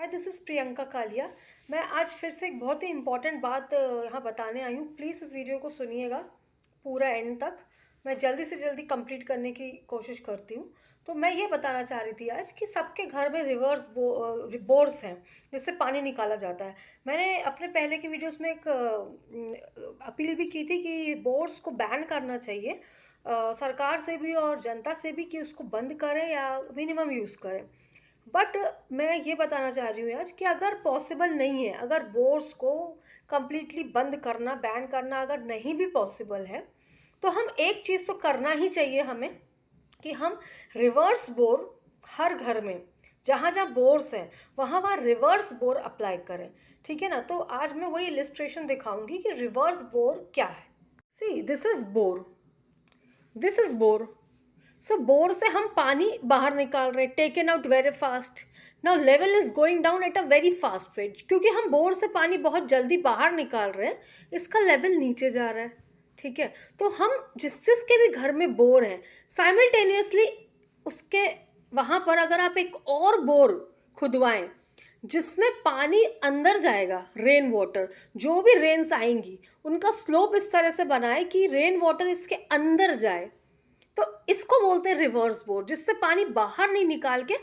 Hi, this is Priyanka Kalia. मैं आज फिर से एक बहुत ही इम्पॉर्टेंट बात यहाँ बताने आई हूँ। प्लीज़ इस वीडियो को सुनिएगा पूरा एंड तक। मैं जल्दी से जल्दी कंप्लीट करने की कोशिश करती हूँ। तो मैं ये बताना चाह रही थी आज कि सबके घर में बोर्स हैं जिससे पानी निकाला जाता है। मैंने अपने पहले की वीडियोस में एक अपील भी की थी कि बोर्स को बैन करना चाहिए, सरकार से भी और जनता से भी, कि उसको बंद करें या मिनिमम यूज़ करें। बट मैं ये बताना चाह रही हूँ आज कि अगर पॉसिबल नहीं है, अगर बोर्स को कम्प्लीटली बंद करना, बैन करना अगर नहीं भी पॉसिबल है, तो हम एक चीज़ तो करना ही चाहिए हमें, कि हम रिवर्स बोर हर घर में, जहाँ जहाँ बोर्स हैं वहाँ वहाँ रिवर्स बोर अप्लाई करें। ठीक है ना? तो आज मैं वही इलिस्ट्रेशन दिखाऊंगी कि रिवर्स बोर क्या है। See, this is bore, this is bore. So bore से हम पानी बाहर निकाल रहे हैं, taken out very fast. Now level is going down at a very fast rate. क्योंकि हम बोर से पानी बहुत जल्दी बाहर निकाल रहे हैं, इसका लेवल नीचे जा रहा है। ठीक है? तो हम जिसके भी घर में बोर हैं, साइमल्टेनियसली उसके वहाँ पर अगर आप एक और बोर खुदवाएं जिसमें पानी अंदर जाएगा, रेन वाटर, जो भी रेन्स आएंगी उनका स्लोप इस तरह से बनाए कि रेन वाटर इसके अंदर जाए, तो इसको बोलते हैं रिवर्स बोर, जिससे पानी बाहर नहीं निकाल के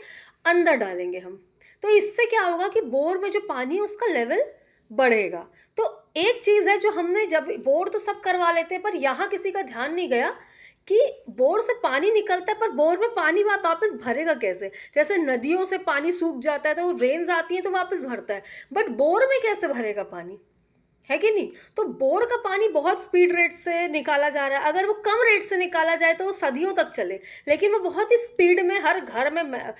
अंदर डालेंगे हम। तो इससे क्या होगा कि बोर में जो पानी है उसका लेवल बढ़ेगा। तो एक चीज़ है जो हमने, जब बोर तो सब करवा लेते हैं पर यहाँ किसी का ध्यान नहीं गया कि बोर से पानी निकलता है, पर बोर में पानी वापस भरेगा कैसे। जैसे नदियों से पानी सूख जाता है तो रेन्स आती हैं तो वापस भरता है, बट बोर में कैसे भरेगा पानी, है कि नहीं? तो बोर का पानी बहुत स्पीड रेट से निकाला जा रहा है। अगर वो कम रेट से निकाला जाए तो वो सदियों तक चले, लेकिन वो बहुत ही स्पीड में हर घर में,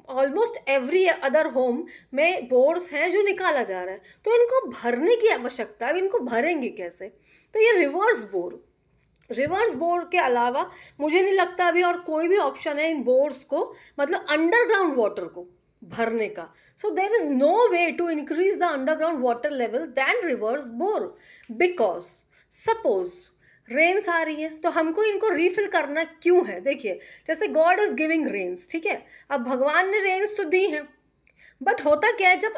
ऑलमोस्ट एवरी अदर होम में बोर्स हैं जो निकाला जा रहा है। तो इनको भरने की आवश्यकता है। इनको भरेंगे कैसे? तो ये रिवर्स बोर के अलावा मुझे नहीं लगता अभी और कोई भी ऑप्शन है इन बोर्स को, मतलब अंडरग्राउंड वाटर को भरने का। So there is no way to increase the underground water level than reverse bore, because suppose rains आ रही है तो हमको इनको रीफिल करना क्यों है। देखिए, जैसे गॉड इज गिविंग रेन्स, ठीक है, अब भगवान ने रेन्स तो दी हैं, बट होता क्या है, जब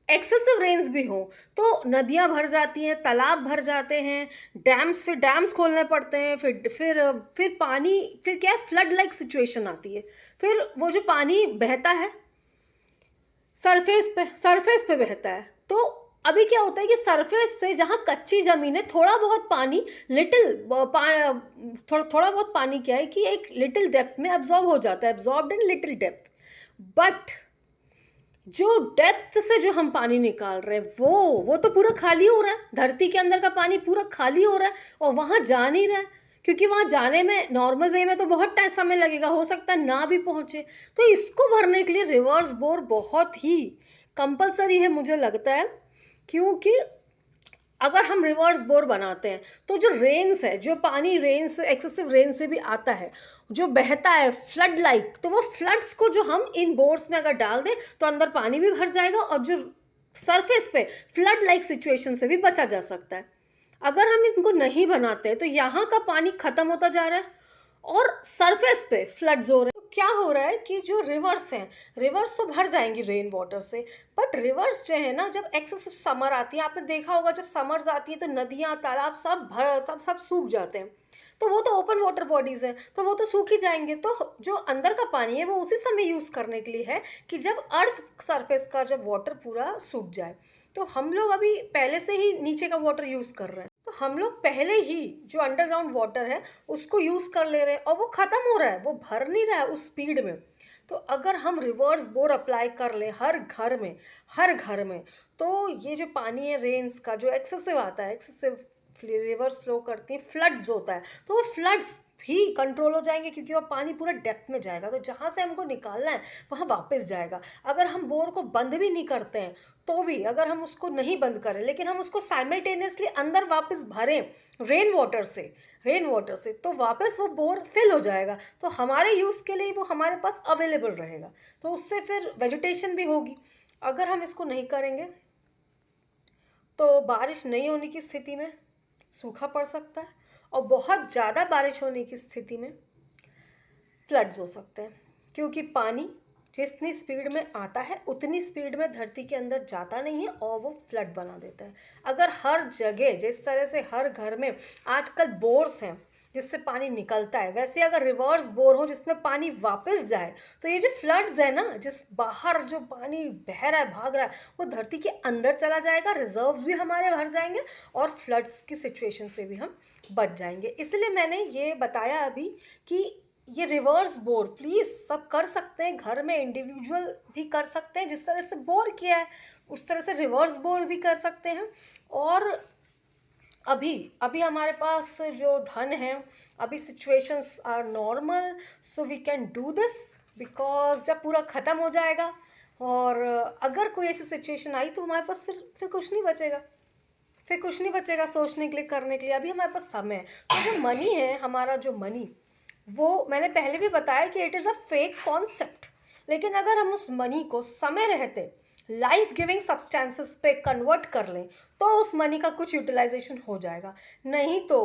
एक्सेसिव रेन्स भी हो तो नदियां भर जाती हैं, तालाब भर जाते हैं, फिर डैम्स खोलने पड़ते हैं, फिर पानी, फिर क्या है, फ्लड लाइक सिचुएशन आती है। फिर वो जो पानी बहता है सरफेस पे बहता है। तो अभी क्या होता है कि सरफेस से जहाँ कच्ची ज़मीन है, थोड़ा बहुत पानी, थोड़ा बहुत पानी क्या है कि एक लिटिल डेप्थ में एब्जॉर्ब हो जाता है, absorbed in little depth. But जो डेप्थ से जो हम पानी निकाल रहे हैं वो तो पूरा खाली हो रहा है। धरती के अंदर का पानी पूरा खाली हो रहा है और वहाँ जा नहीं रहा है, क्योंकि वहाँ जाने में नॉर्मल वे में तो बहुत टाइम समय लगेगा, हो सकता है ना भी पहुँचे। तो इसको भरने के लिए रिवर्स बोर बहुत ही कंपलसरी है मुझे लगता है। क्योंकि अगर हम रिवर्स बोर बनाते हैं तो जो रेन्स है, जो पानी रेन से, एक्सेसिव रेन से भी आता है, जो बहता है फ्लड लाइक, तो वो फ्लड्स को जो हम इन बोर्स में अगर डाल दें तो अंदर पानी भी भर जाएगा और जो सरफेस पे फ्लड लाइक सिचुएशन से भी बचा जा सकता है। अगर हम इनको नहीं बनाते तो यहाँ का पानी खत्म होता जा रहा है और सरफेस पे फ्लड्स हो रहे हैं। तो क्या हो रहा है कि जो रिवर्स हैं, रिवर्स तो भर जाएंगी रेन वाटर से, बट रिवर्स जो है ना, जब एक्सेसिव समर आती है, आपने देखा होगा जब समर्स आती है तो नदियाँ, तालाब सब सूख जाते हैं। तो वो तो ओपन वाटर बॉडीज हैं, तो वो तो सूख ही जाएंगे। तो जो अंदर का पानी है वो उसी समय यूज़ करने के लिए है कि जब अर्थ सरफेस का जब वाटर पूरा सूख जाए। तो हम लोग अभी पहले से ही नीचे का वाटर यूज़ कर रहे हैं, तो हम लोग पहले ही जो अंडरग्राउंड वाटर है उसको यूज़ कर ले रहे हैं और वो ख़त्म हो रहा है, वो भर नहीं रहा है उस स्पीड में। तो अगर हम रिवर्स बोर अप्लाई कर लें हर घर में, तो ये जो पानी है रेन्स का जो एक्सेसिव आता है, एक्सेसिव रिवर्स फ्लो करती है, फ्लड्स होता है, तो वो फ्लड्स भी कंट्रोल हो जाएंगे, क्योंकि वो पानी पूरा डेप्थ में जाएगा, तो जहाँ से हमको निकालना है वहाँ वापस जाएगा। अगर हम बोर को बंद भी नहीं करते हैं तो भी, अगर हम उसको नहीं बंद करें लेकिन हम उसको साइमल्टेनियसली अंदर वापस भरें रेन वाटर से, तो वापस वो बोर फिल हो जाएगा, तो हमारे यूज़ के लिए वो हमारे पास अवेलेबल रहेगा। तो उससे फिर वेजिटेशन भी होगी। अगर हम इसको नहीं करेंगे तो बारिश नहीं होने की स्थिति में सूखा पड़ सकता है, और बहुत ज़्यादा बारिश होने की स्थिति में फ्लड्स हो सकते हैं, क्योंकि पानी जितनी स्पीड में आता है उतनी स्पीड में धरती के अंदर जाता नहीं है और वो फ्लड बना देता है। अगर हर जगह जिस तरह से हर घर में आजकल बोर्स हैं जिससे पानी निकलता है, वैसे अगर रिवर्स बोर हो जिसमें पानी वापस जाए, तो ये जो फ्लड्स है ना, जिस बाहर जो पानी बह रहा है भाग रहा है, वो धरती के अंदर चला जाएगा, रिजर्व्स भी हमारे भर जाएंगे और फ्लड्स की सिचुएशन से भी हम बच जाएंगे। इसलिए मैंने ये बताया अभी कि ये रिवर्स बोर प्लीज़ सब कर सकते हैं, घर में इंडिविजुअल भी कर सकते हैं, जिस तरह से बोर किया है उस तरह से रिवर्स बोर भी कर सकते हैं। और अभी अभी हमारे पास जो धन है, अभी situations are normal, so we can do this, because जब पूरा ख़त्म हो जाएगा और अगर कोई ऐसी सिचुएशन आई तो हमारे पास फिर कुछ नहीं बचेगा, फिर कुछ नहीं बचेगा सोचने के लिए, करने के लिए। अभी हमारे पास समय है। तो जो मनी है, हमारा जो मनी, वो मैंने पहले भी बताया कि it is a fake concept, लेकिन अगर हम उस मनी को समय रहते लाइफ गिविंग सब्सटेंसेस पे कन्वर्ट कर लें तो उस मनी का कुछ यूटिलाइजेशन हो जाएगा। नहीं तो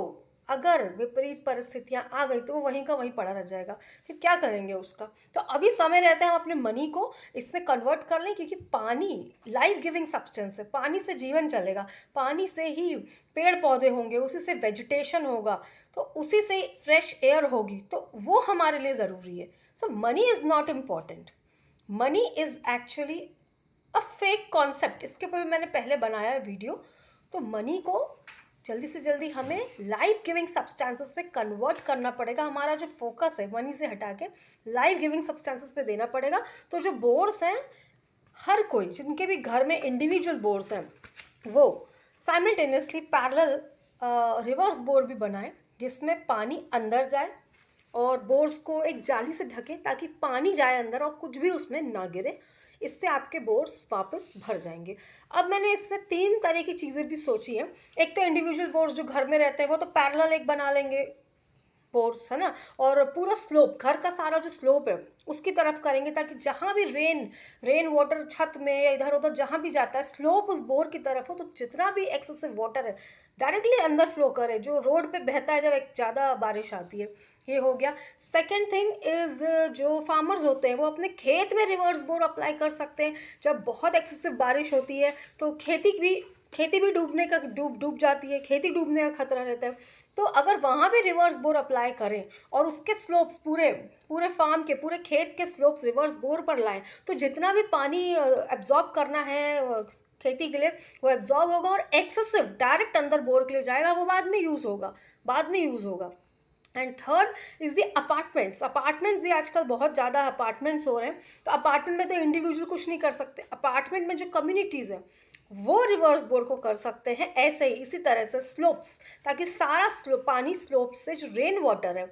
अगर विपरीत परिस्थितियां आ गई तो वो वहीं का वहीं पड़ा रह जाएगा, फिर क्या करेंगे उसका। तो अभी समय रहते हैं हम अपने मनी को इसमें कन्वर्ट कर लें, क्योंकि पानी लाइफ गिविंग सब्सटेंस है, पानी से जीवन चलेगा, पानी से ही पेड़ पौधे होंगे, उसी से वेजिटेशन होगा, तो उसी से फ्रेश एयर होगी, तो वो हमारे लिए ज़रूरी है। So money is not important, money is actually a fake concept. इसके ऊपर भी मैंने पहले बनाया है वीडियो। तो मनी को जल्दी से जल्दी हमें लाइफ गिविंग सब्सटेंसेस में कन्वर्ट करना पड़ेगा। हमारा जो फोकस है मनी से हटा के लाइफ गिविंग सब्सटेंसेस पे देना पड़ेगा। तो जो बोर्स हैं, हर कोई जिनके भी घर में इंडिविजुअल बोर्स हैं, वो साइमल्टेनियसली पैरेलल रिवर्स बोर भी बनाए, जिसमें पानी अंदर जाए और बोर्स को एक जाली से ढके ताकि पानी जाए अंदर और कुछ भी उसमें ना गिरे। इससे आपके बोर्स वापस भर जाएंगे। अब मैंने इसमें 3 तरह की चीज़ें भी सोची हैं। एक तो इंडिविजुअल बोर्स जो घर में रहते हैं वो तो पैरेलल एक बना लेंगे बोर्स, है ना, और पूरा स्लोप, घर का सारा जो स्लोप है उसकी तरफ करेंगे, ताकि जहाँ भी रेन वाटर छत में या इधर उधर जहाँ भी जाता है स्लोप उस बोर की तरफ हो, तो जितना भी एक्सेसिव वाटर है डायरेक्टली अंदर फ्लो करे, जो रोड पे बहता है जब एक ज़्यादा बारिश आती है। ये हो गया। सेकेंड थिंग इज़, जो फार्मर्स होते हैं वो अपने खेत में रिवर्स बोर अप्लाई कर सकते हैं। जब बहुत एक्सेसिव बारिश होती है तो खेती भी डूबने का डूब जाती है, खेती डूबने का खतरा रहता है। तो अगर वहाँ भी रिवर्स बोर अप्लाई करें और उसके स्लोप्स पूरे फार्म के पूरे खेत के स्लोप्स रिवर्स बोर पर लाएं, तो जितना भी पानी एब्जॉर्ब करना है खेती के लिए वो एब्जॉर्ब होगा और एक्सेसिव डायरेक्ट अंदर बोर के लिए जाएगा, वो बाद में यूज़ होगा। And third is the apartments भी आजकल बहुत ज़्यादा अपार्टमेंट्स हो रहे हैं। तो अपार्टमेंट में तो इंडिविजुअल कुछ नहीं कर सकते, अपार्टमेंट में जो कम्युनिटीज़ हैं वो रिवर्स बोर को कर सकते हैं, ऐसे ही इसी तरह से स्लोप्स, ताकि सारा पानी स्लोप से जो रेन वाटर है,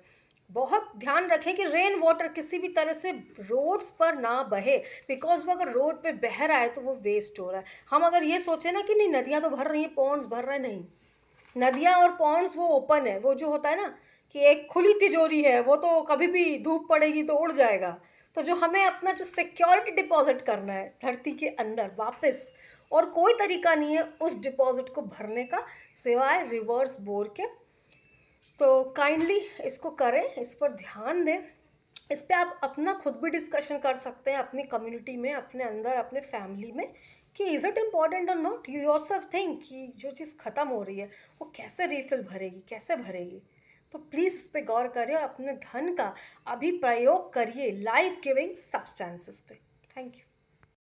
बहुत ध्यान रखें कि रेन वाटर किसी भी तरह से रोड्स पर ना बहे, बिकॉज वो अगर रोड पे बह रहा है तो वो वेस्ट हो रहा है। हम अगर ये सोचें ना कि नहीं नदियाँ तो भर रही हैं, पॉन्ड्स भर रहे हैं, नहीं, नदियाँ और पॉन्ड्स वो ओपन है, वो जो होता है ना कि एक खुली तिजोरी है, वो तो कभी भी धूप पड़ेगी तो उड़ जाएगा। तो जो हमें अपना जो सिक्योरिटी डिपॉजिट करना है धरती के अंदर वापस, और कोई तरीका नहीं है उस डिपॉजिट को भरने का सिवाय रिवर्स बोर के। तो काइंडली इसको करें, इस पर ध्यान दें, इस पे आप अपना खुद भी डिस्कशन कर सकते हैं अपनी कम्युनिटी में, अपने अंदर, अपने फैमिली में, कि इज़ इट इम्पॉर्टेंट और नॉट। यू योरसेल्फ थिंक कि जो चीज़ ख़त्म हो रही है वो कैसे रिफिल भरेगी, कैसे भरेगी। तो प्लीज़ इस पे गौर करिए और अपने धन का अभी प्रयोग करिए लाइफ गिविंग सब्सटेंसेस पे। Thank you.